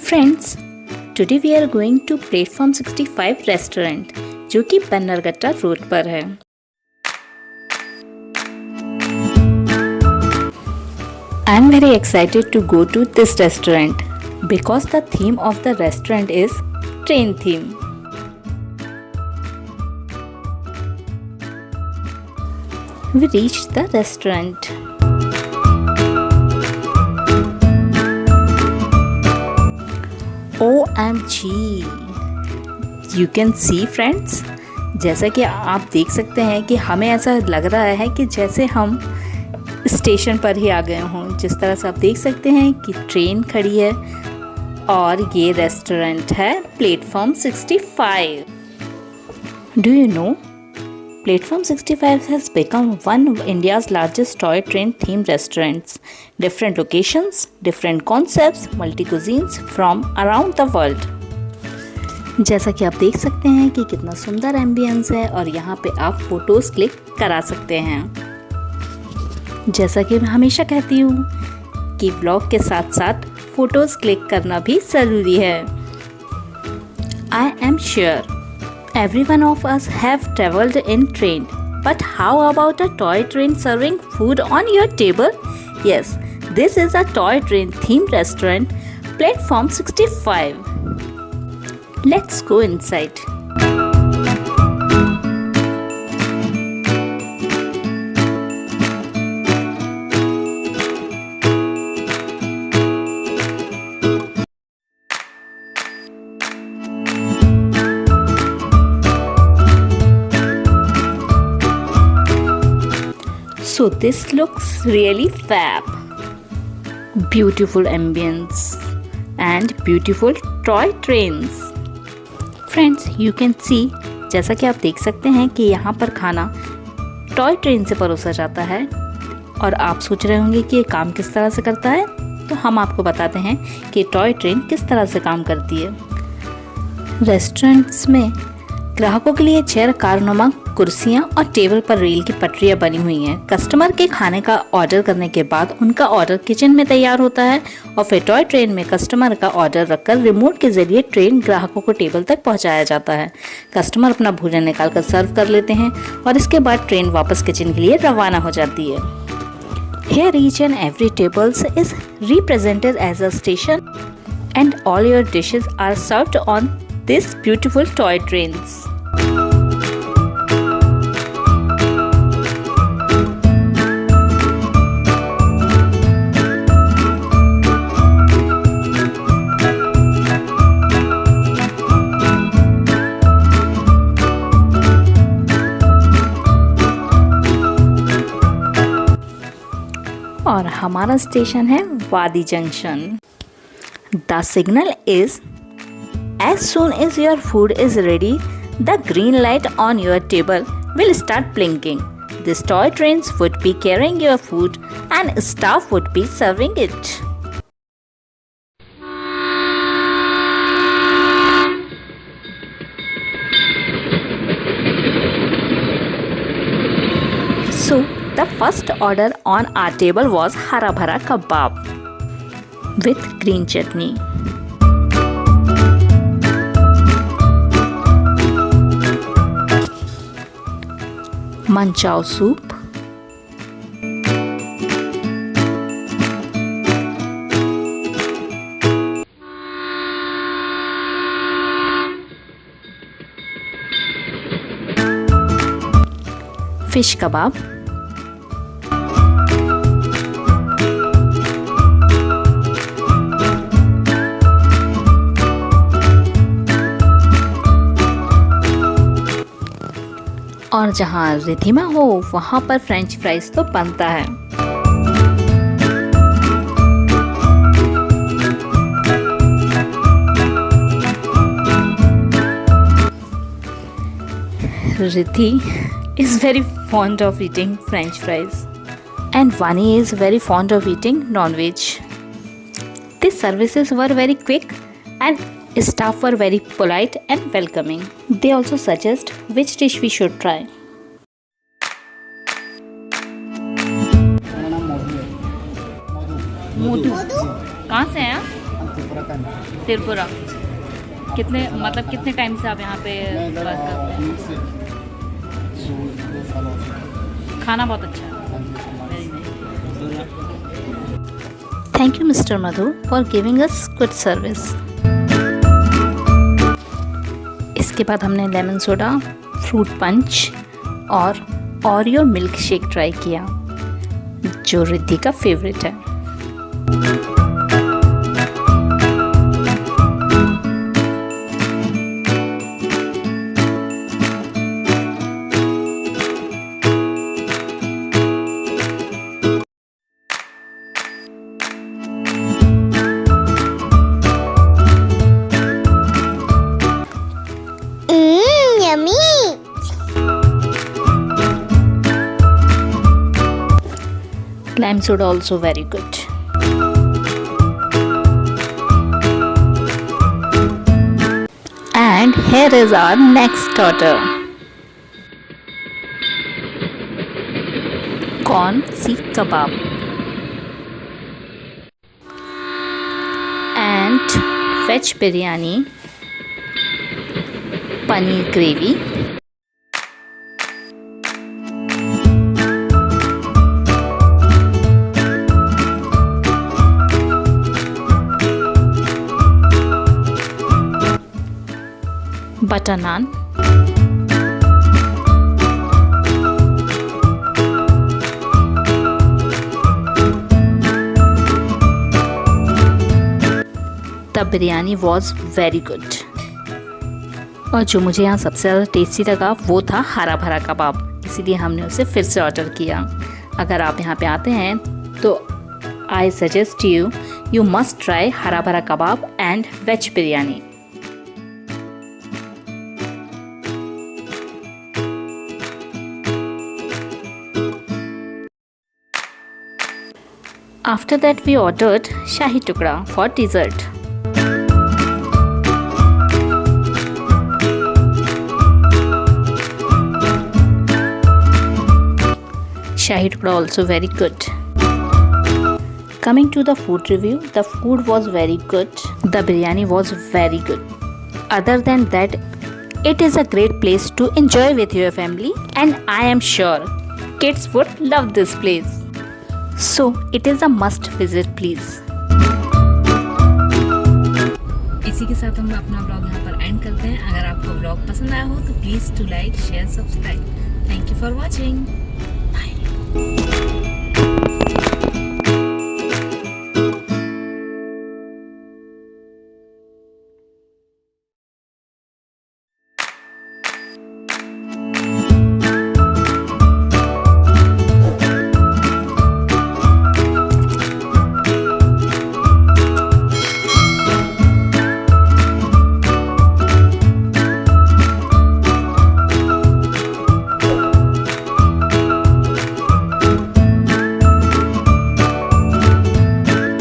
Friends, today we are going to platform 65 restaurant जो कि Bannerghatta road पर है। I am very excited to go to this restaurant because the theme of the restaurant is train theme. We reached the restaurant. OMG! You can see friends, जैसा कि आप देख सकते हैं कि हमें ऐसा लग रहा है कि जैसे हम स्टेशन पर ही आ गए हों। जिस तरह से आप देख सकते हैं कि ट्रेन खड़ी है और ये रेस्टोरेंट है platform 65। Do you know, Platform 65 has become one of India's largest toy train themed restaurants. Different locations, different concepts, multi-cuisines from around the world. जैसा कि आप देख सकते हैं कि कितना सुंदर एम्बियंस है और यहाँ पे आप फोटोज़ क्लिक करा सकते हैं। जैसा कि मैं हमेशा कहती हूँ कि व्लॉग के साथ साथ फ़ोटोज़ क्लिक करना भी ज़रूरी है। I am sure every one of us have traveled in train, but how about a toy train serving food on your table? Yes, this is a toy train themed restaurant, Platform 65. Let's go inside. So this looks really fab. Beautiful ambience and beautiful toy trains. Friends, you can see, जैसा कि आप देख सकते हैं कि यहाँ पर खाना टॉय ट्रेन से परोसा जाता है और आप सोच रहे होंगे कि ये काम किस तरह से करता है, तो हम आपको बताते हैं कि टॉय ट्रेन किस तरह से काम करती है। रेस्टोरेंट्स में ग्राहकों के लिए चेयर, कारनुमा कुर्सियां और टेबल पर रेल की पटरियां बनी हुई हैं। कस्टमर के खाने का ऑर्डर करने के बाद उनका ऑर्डर किचन में तैयार होता है और फिर टॉय ट्रेन में कस्टमर का ऑर्डर रखकर रिमोट के जरिए ट्रेन ग्राहकों को टेबल तक पहुंचाया जाता है। कस्टमर अपना भोजन निकालकर सर्व कर लेते हैं और इसके बाद ट्रेन वापस किचन के लिए रवाना हो जाती है। Here each and every tables is represented as a station and all your dishes are served on these beautiful toy trains. और हमारा स्टेशन है वादी junction. The signal is as soon as your food is ready, the green light on your table will start blinking. These toy trains would be carrying your food and staff would be serving it. So, the first order on our table was hara bhara kebab with green chutney. Manchow soup, fish kebab, और जहाँ रिधिमा हो वहाँ पर French fries तो बनता है। Riddhi is very fond of eating French fries and Vani is very fond of eating non-veg. These services were very quick and staff were very polite and welcoming. They also suggest which dish we should try. मोदू। कहाँ से हैं आप? त्रिपुरा। कितने time से आप यहाँ पे work करते हैं? खाना बहुत अच्छा है। Thank you mister Madhu for giving us good service. इसके बाद हमने लेमन सोडा, फ्रूट पंच और ओरियो मिल्क शेक ट्राई किया, जो रिद्धि का फेवरेट है। Lime soda also very good. And here is our next order. Corn seekh kebab and veg biryani, paneer gravy, butter naan, the biryani was very good. और जो मुझे यहाँ सबसे ज़्यादा टेस्टी लगा वो था हरा भरा कबाब, इसीलिए हमने उसे फिर से ऑर्डर किया। अगर आप यहाँ पे आते हैं तो I suggest you must try hara bhara kebab and veg biryani. After that we ordered Shahi Tukda for dessert. Shahi Tukda also very good. Coming to the food review, the food was very good. The biryani was very good. Other than that, it is a great place to enjoy with your family, and I am sure kids would love this place. So it is a must visit please. इसी के साथ हम अपना blog यहाँ पर and करते हैं। अगर आपको ब्लॉग पसंद आया हो तो please to like, share, subscribe. Thank you for watching. Bye.